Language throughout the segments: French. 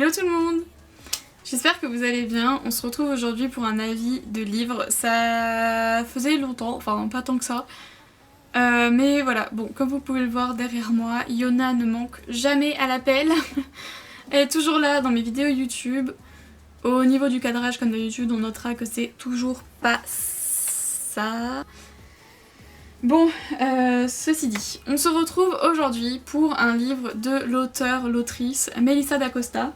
Hello tout le monde! J'espère que vous allez bien. On se retrouve aujourd'hui pour un avis de livre. Ça faisait longtemps, enfin pas tant que ça. Mais voilà, bon, comme vous pouvez le voir derrière moi, Yona ne manque jamais à l'appel. Elle est toujours là dans mes vidéos YouTube. Au niveau du cadrage comme d'habitude, on notera que c'est toujours pas ça. Bon, ceci dit, on se retrouve aujourd'hui pour un livre de l'autrice Melissa d'Acosta.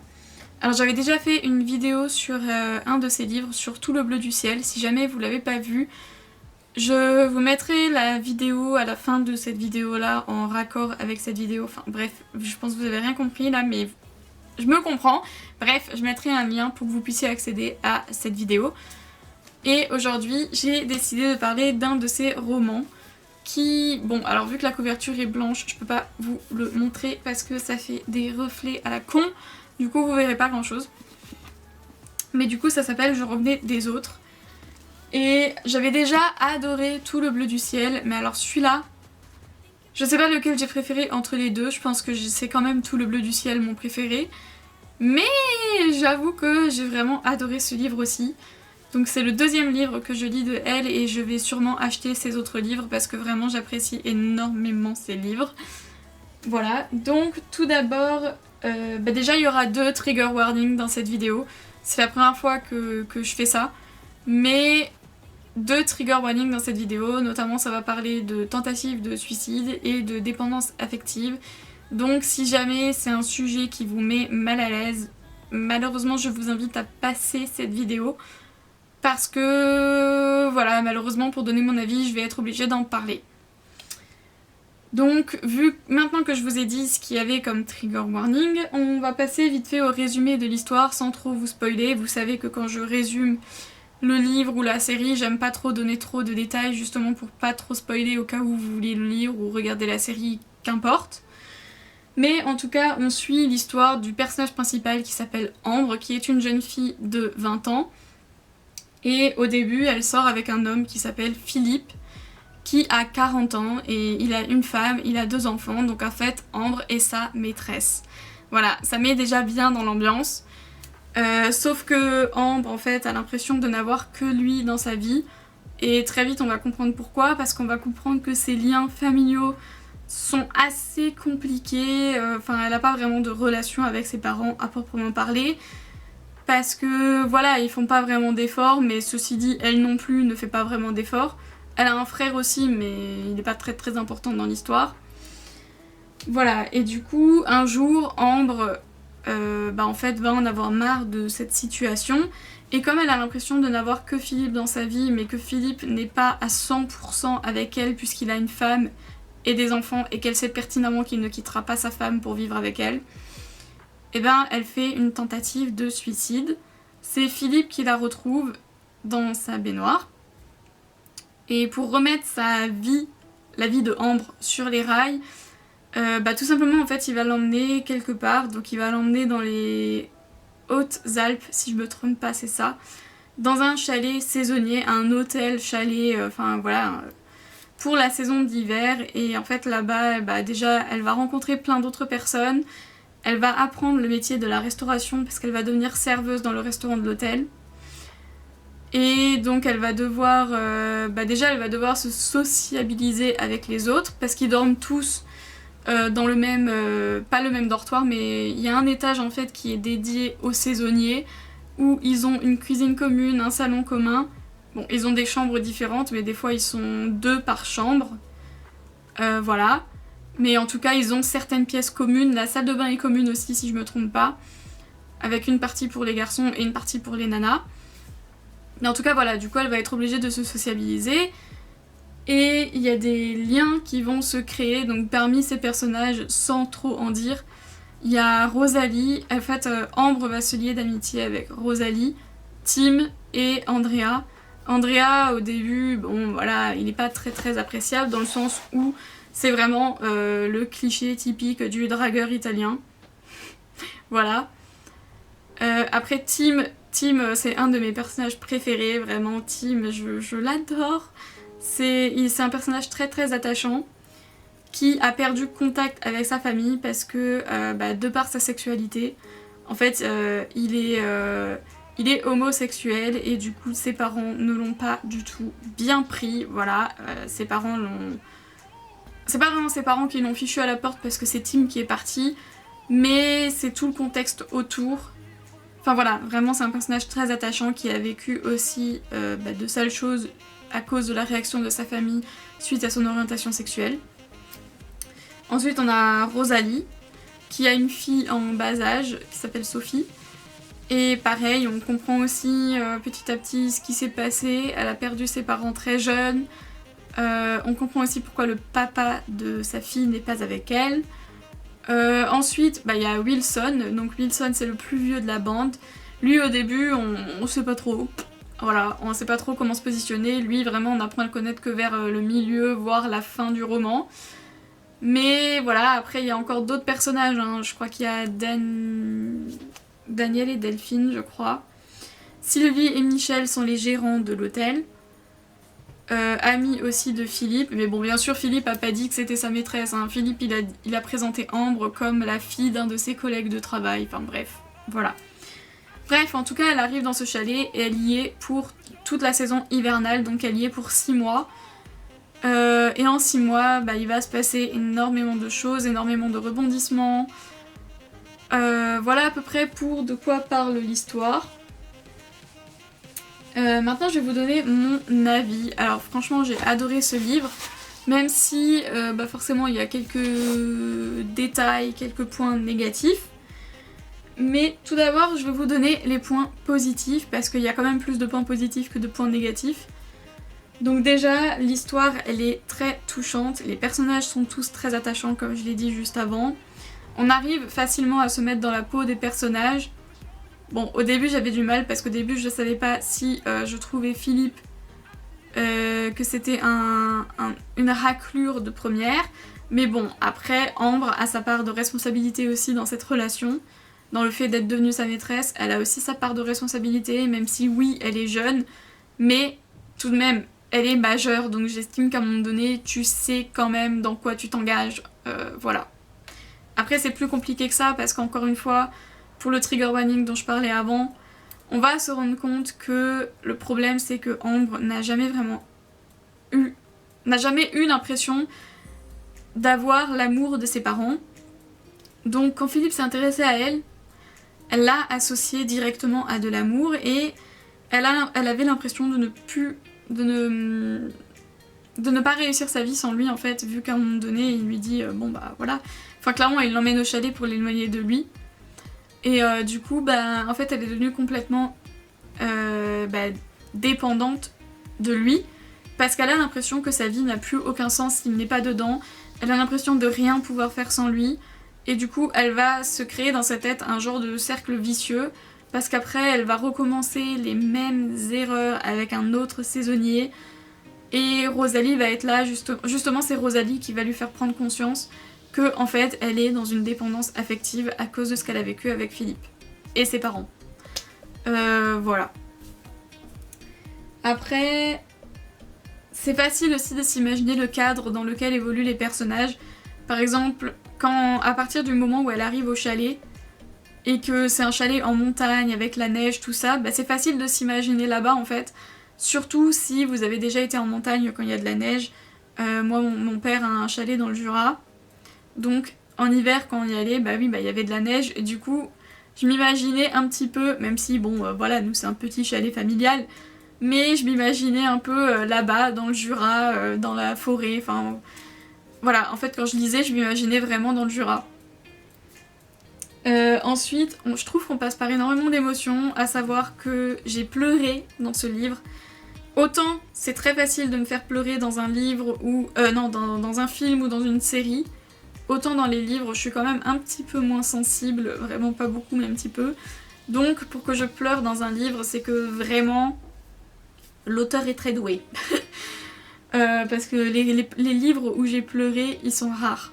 Alors j'avais déjà fait une vidéo sur un de ses livres, sur Tout le bleu du ciel. Si jamais vous l'avez pas vu, je vous mettrai la vidéo à la fin de cette vidéo là en raccord avec cette vidéo. Enfin bref, je pense que vous avez rien compris là, mais je me comprends. Bref, je mettrai un lien pour que vous puissiez accéder à cette vidéo. Et aujourd'hui, j'ai décidé de parler d'un de ses romans qui... Bon, alors vu que la couverture est blanche, je peux pas vous le montrer parce que ça fait des reflets à la con. Du coup, vous verrez pas grand chose. Mais du coup, ça s'appelle Je revenais des autres. Et j'avais déjà adoré Tout le bleu du ciel. Mais alors celui-là, je sais pas lequel j'ai préféré entre les deux. Je pense que c'est quand même Tout le bleu du ciel mon préféré. Mais j'avoue que j'ai vraiment adoré ce livre aussi. Donc c'est le deuxième livre que je lis de elle et je vais sûrement acheter ses autres livres parce que vraiment j'apprécie énormément ses livres. Voilà, donc tout d'abord, déjà il y aura 2 trigger warnings dans cette vidéo. C'est la première fois que je fais ça. Mais 2 trigger warnings dans cette vidéo, notamment ça va parler de tentative de suicide et de dépendance affective. Donc si jamais c'est un sujet qui vous met mal à l'aise, malheureusement je vous invite à passer cette vidéo. Parce que, voilà, malheureusement pour donner mon avis, je vais être obligée d'en parler. Donc, vu maintenant que je vous ai dit ce qu'il y avait comme trigger warning, on va passer vite fait au résumé de l'histoire sans trop vous spoiler. Vous savez que quand je résume le livre ou la série, j'aime pas trop donner trop de détails, justement pour pas trop spoiler au cas où vous voulez le lire ou regarder la série, qu'importe. Mais en tout cas, on suit l'histoire du personnage principal qui s'appelle Ambre, qui est une jeune fille de 20 ans. Et au début, elle sort avec un homme qui s'appelle Philippe, qui a 40 ans, et il a une femme, il a 2 enfants, donc en fait, Ambre est sa maîtresse. Voilà, ça met déjà bien dans l'ambiance. Sauf que Ambre, en fait, a l'impression de n'avoir que lui dans sa vie, et très vite on va comprendre pourquoi, parce qu'on va comprendre que ses liens familiaux sont assez compliqués, enfin elle n'a pas vraiment de relation avec ses parents à proprement parler. Parce que voilà, ils font pas vraiment d'efforts, mais ceci dit, elle non plus ne fait pas vraiment d'efforts. Elle a un frère aussi, mais il n'est pas très important dans l'histoire. Voilà, et du coup, un jour, Ambre en fait, va en avoir marre de cette situation. Et comme elle a l'impression de n'avoir que Philippe dans sa vie, mais que Philippe n'est pas à 100% avec elle puisqu'il a une femme et des enfants, et qu'elle sait pertinemment qu'il ne quittera pas sa femme pour vivre avec elle, et elle fait une tentative de suicide. C'est Philippe qui la retrouve dans sa baignoire. Et pour remettre sa vie, la vie de Ambre, sur les rails, tout simplement en fait il va l'emmener quelque part. Donc il va l'emmener dans les Hautes-Alpes, si je me trompe pas, c'est ça. Dans un chalet saisonnier, un hôtel chalet, pour la saison d'hiver. Et en fait là-bas, déjà elle va rencontrer plein d'autres personnes. Elle va apprendre le métier de la restauration parce qu'elle va devenir serveuse dans le restaurant de l'hôtel. Et donc elle va devoir, elle va devoir se sociabiliser avec les autres parce qu'ils dorment tous dans le même, pas le même dortoir, mais il y a un étage en fait qui est dédié aux saisonniers où ils ont une cuisine commune, un salon commun. Bon, ils ont des chambres différentes, mais des fois ils sont 2 par chambre. Voilà. Mais en tout cas, ils ont certaines pièces communes. La salle de bain est commune aussi, si je me trompe pas. Avec une partie pour les garçons et une partie pour les nanas. Mais en tout cas, voilà, du coup, elle va être obligée de se sociabiliser. Et il y a des liens qui vont se créer. Donc parmi ces personnages, sans trop en dire, il y a Rosalie. En fait, Ambre va se lier d'amitié avec Rosalie, Tim et Andrea. Andrea, au début, bon, voilà, il n'est pas très appréciable dans le sens où c'est vraiment le cliché typique du dragueur italien. Voilà. Après Tim, c'est un de mes personnages préférés, vraiment. Tim, je l'adore. C'est un personnage très attachant qui a perdu contact avec sa famille parce que, de par sa sexualité, En fait, il est homosexuel et du coup ses parents ne l'ont pas du tout bien pris, voilà. Ses parents l'ont... C'est pas vraiment ses parents qui l'ont fichu à la porte parce que c'est Tim qui est parti, mais c'est tout le contexte autour. Enfin voilà, vraiment c'est un personnage très attachant qui a vécu aussi de sales choses à cause de la réaction de sa famille suite à son orientation sexuelle. Ensuite on a Rosalie, qui a une fille en bas âge qui s'appelle Sophie. Et pareil, on comprend aussi petit à petit ce qui s'est passé. Elle a perdu ses parents très jeunes. On comprend aussi pourquoi le papa de sa fille n'est pas avec elle. Ensuite, y a Wilson. Donc Wilson, c'est le plus vieux de la bande. Lui, au début, on sait pas trop. Voilà, on sait pas trop comment se positionner. Lui, vraiment, on apprend à le connaître que vers le milieu, voire la fin du roman. Mais voilà, après, il y a encore d'autres personnages. Hein. Je crois qu'il y a Daniel et Delphine, je crois. Sylvie et Michel sont les gérants de l'hôtel. Ami aussi de Philippe, mais bon, bien sûr, Philippe a pas dit que c'était sa maîtresse. Hein. Philippe, il a présenté Ambre comme la fille d'un de ses collègues de travail. Enfin bref, voilà. Bref, en tout cas, elle arrive dans ce chalet et elle y est pour toute la saison hivernale, donc elle y est pour 6 mois. Et en 6 mois, il va se passer énormément de choses, énormément de rebondissements. Voilà à peu près pour de quoi parle l'histoire. Maintenant, je vais vous donner mon avis. Alors franchement, j'ai adoré ce livre, même si forcément il y a quelques détails, quelques points négatifs. Mais tout d'abord, je vais vous donner les points positifs, parce qu'il y a quand même plus de points positifs que de points négatifs. Donc déjà, l'histoire, elle est très touchante, les personnages sont tous très attachants, comme je l'ai dit juste avant. On arrive facilement à se mettre dans la peau des personnages. Bon, au début j'avais du mal, parce qu'au début je savais pas si je trouvais Philippe que c'était une raclure de première. Mais bon, après, Ambre a sa part de responsabilité aussi dans cette relation. Dans le fait d'être devenue sa maîtresse, elle a aussi sa part de responsabilité, même si oui, elle est jeune, mais tout de même, elle est majeure, donc j'estime qu'à un moment donné, tu sais quand même dans quoi tu t'engages, voilà. Après, c'est plus compliqué que ça, parce qu'encore une fois, pour le trigger warning dont je parlais avant, on va se rendre compte que le problème, c'est que Ambre n'a jamais eu l'impression d'avoir l'amour de ses parents. Donc quand Philippe s'est intéressé à elle, elle l'a associé directement à de l'amour et elle avait l'impression de ne pas réussir sa vie sans lui en fait, vu qu'à un moment donné il lui dit voilà. Enfin clairement il l'emmène au chalet pour l'éloigner de lui. Et du coup en fait elle est devenue complètement dépendante de lui, parce qu'elle a l'impression que sa vie n'a plus aucun sens s'il n'est pas dedans. Elle a l'impression de rien pouvoir faire sans lui. Et du coup, elle va se créer dans sa tête un genre de cercle vicieux, parce qu'après, elle va recommencer les mêmes erreurs avec un autre saisonnier. Et Rosalie va être là, justement, c'est Rosalie qui va lui faire prendre conscience que, en fait, elle est dans une dépendance affective à cause de ce qu'elle a vécu avec Philippe et ses parents. Voilà. Après, c'est facile aussi de s'imaginer le cadre dans lequel évoluent les personnages. Par exemple, à partir du moment où elle arrive au chalet, et que c'est un chalet en montagne avec la neige, tout ça, c'est facile de s'imaginer là-bas en fait. Surtout si vous avez déjà été en montagne quand il y a de la neige. Moi, mon père a un chalet dans le Jura. Donc, en hiver, quand on y allait, il y avait de la neige. Et du coup, je m'imaginais un petit peu, même si, nous, c'est un petit chalet familial. Mais je m'imaginais un peu là-bas, dans le Jura, dans la forêt, enfin... Voilà, en fait, quand je lisais, je m'imaginais vraiment dans le Jura. Ensuite, je trouve qu'on passe par énormément d'émotions, à savoir que j'ai pleuré dans ce livre. Autant, c'est très facile de me faire pleurer dans un livre ou... dans un film ou dans une série. Autant dans les livres, je suis quand même un petit peu moins sensible, vraiment pas beaucoup, mais un petit peu. Donc, pour que je pleure dans un livre, c'est que vraiment, l'auteur est très doué. Parce que les livres où j'ai pleuré, ils sont rares.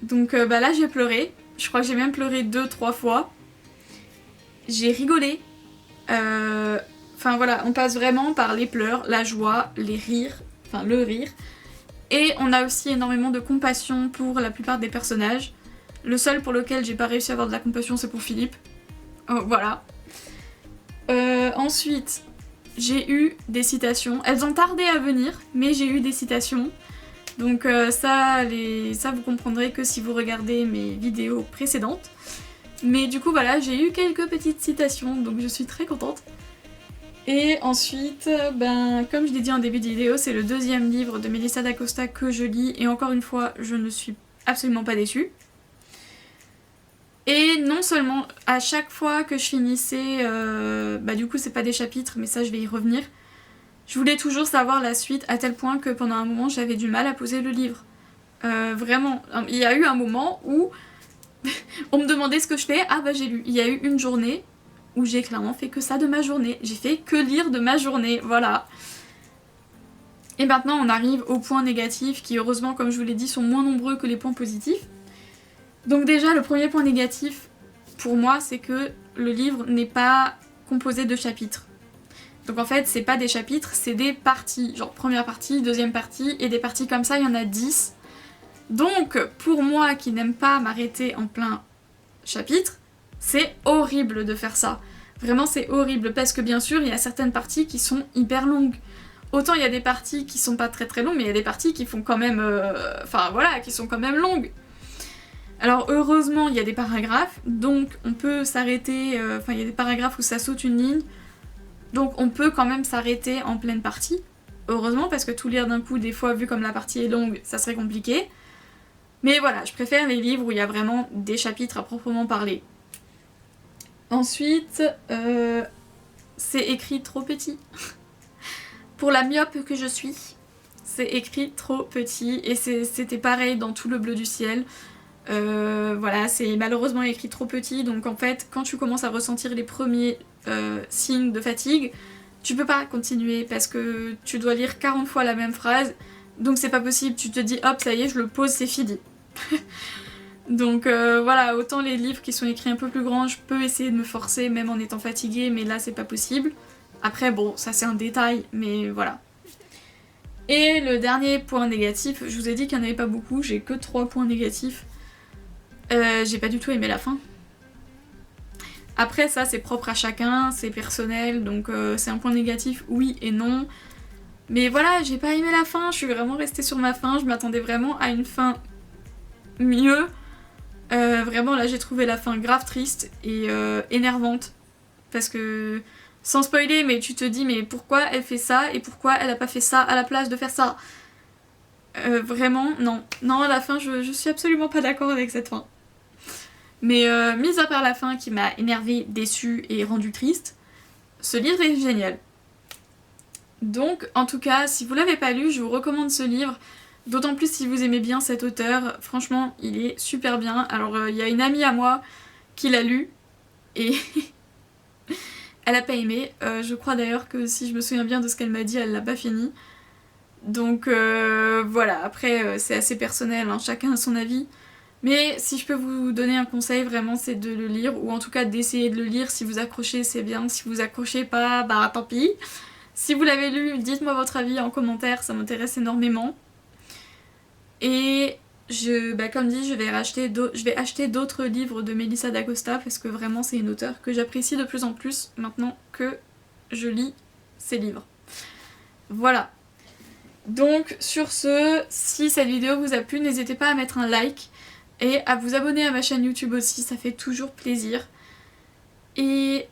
Donc là, j'ai pleuré. Je crois que j'ai même pleuré 2-3 fois. J'ai rigolé. Enfin voilà, on passe vraiment par les pleurs, la joie, les rires, enfin le rire. Et on a aussi énormément de compassion pour la plupart des personnages. Le seul pour lequel j'ai pas réussi à avoir de la compassion, c'est pour Philippe. Oh, voilà. Ensuite, j'ai eu des citations. Elles ont tardé à venir, mais j'ai eu des citations. Donc ça, vous comprendrez que si vous regardez mes vidéos précédentes. Mais du coup, voilà, j'ai eu quelques petites citations, donc je suis très contente. Et ensuite, comme je l'ai dit en début de vidéo, c'est le deuxième livre de Melissa d'Acosta que je lis. Et encore une fois, je ne suis absolument pas déçue. Et non seulement, à chaque fois que je finissais, du coup c'est pas des chapitres, mais ça je vais y revenir, je voulais toujours savoir la suite, à tel point que pendant un moment j'avais du mal à poser le livre. Vraiment, il y a eu un moment où on me demandait ce que je fais, ah bah j'ai lu. Il y a eu une journée où j'ai clairement fait que ça de ma journée, j'ai fait que lire de ma journée, voilà. Et maintenant on arrive aux points négatifs qui heureusement, comme je vous l'ai dit, sont moins nombreux que les points positifs. Donc déjà, le premier point négatif, pour moi, c'est que le livre n'est pas composé de chapitres. Donc en fait, c'est pas des chapitres, c'est des parties. Genre première partie, deuxième partie, et des parties comme ça, il y en a 10. Donc, pour moi qui n'aime pas m'arrêter en plein chapitre, c'est horrible de faire ça. Vraiment, c'est horrible, parce que bien sûr, il y a certaines parties qui sont hyper longues. Autant il y a des parties qui sont pas très très longues, mais il y a des parties qui font quand même... qui sont quand même longues. Alors heureusement il y a des paragraphes, donc on peut s'arrêter, il y a des paragraphes où ça saute une ligne, donc on peut quand même s'arrêter en pleine partie, heureusement, parce que tout lire d'un coup, des fois vu comme la partie est longue, ça serait compliqué. Mais voilà, je préfère les livres où il y a vraiment des chapitres à proprement parler. Ensuite, c'est écrit trop petit. Pour la myope que je suis, c'est écrit trop petit, et c'était pareil dans Tout le bleu du ciel. Voilà, c'est malheureusement écrit trop petit, donc en fait, quand tu commences à ressentir les premiers signes de fatigue, tu peux pas continuer parce que tu dois lire 40 fois la même phrase, donc c'est pas possible, tu te dis hop, ça y est, je le pose, c'est fini. Donc voilà, autant les livres qui sont écrits un peu plus grands, je peux essayer de me forcer même en étant fatiguée, mais là c'est pas possible. Après bon, ça c'est un détail, mais voilà. Et le dernier point négatif, je vous ai dit qu'il n'y en avait pas beaucoup, j'ai que 3 points négatifs. J'ai pas du tout aimé la fin. Après ça c'est propre à chacun, c'est personnel, donc c'est un point négatif oui et non. Mais voilà, j'ai pas aimé la fin, je suis vraiment restée sur ma fin, je m'attendais vraiment à une fin mieux. Vraiment là j'ai trouvé la fin grave triste et énervante. Parce que, sans spoiler, mais tu te dis mais pourquoi elle fait ça et pourquoi elle a pas fait ça à la place de faire ça. Vraiment, non. Non, à la fin je suis absolument pas d'accord avec cette fin. Mais mis à part la fin qui m'a énervée, déçue et rendue triste, ce livre est génial. Donc en tout cas, si vous l'avez pas lu, je vous recommande ce livre. D'autant plus si vous aimez bien cet auteur, franchement il est super bien. Alors il y a une amie à moi qui l'a lu et elle a pas aimé. Je crois d'ailleurs que si je me souviens bien de ce qu'elle m'a dit, elle l'a pas fini. Donc voilà, après c'est assez personnel, hein, chacun a son avis. Mais si je peux vous donner un conseil, vraiment, c'est de le lire, ou en tout cas d'essayer de le lire. Si vous accrochez, c'est bien. Si vous accrochez pas, bah tant pis. Si vous l'avez lu, dites-moi votre avis en commentaire, ça m'intéresse énormément. Et comme dit, je vais acheter d'autres livres de Melissa d'Acosta, parce que vraiment c'est une auteure que j'apprécie de plus en plus maintenant que je lis ses livres. Voilà. Donc sur ce, si cette vidéo vous a plu, n'hésitez pas à mettre un like. Et à vous abonner à ma chaîne YouTube aussi, ça fait toujours plaisir. Et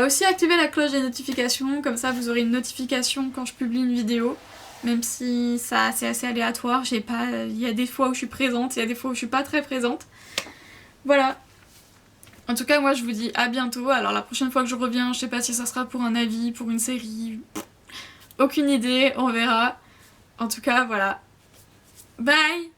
aussi activer la cloche des notifications, comme ça vous aurez une notification quand je publie une vidéo. Même si ça c'est assez aléatoire, il y a des fois où je suis présente, il y a des fois où je suis pas très présente. Voilà. En tout cas moi je vous dis à bientôt. Alors la prochaine fois que je reviens, je sais pas si ça sera pour un avis, pour une série. Aucune idée, on verra. En tout cas voilà. Bye!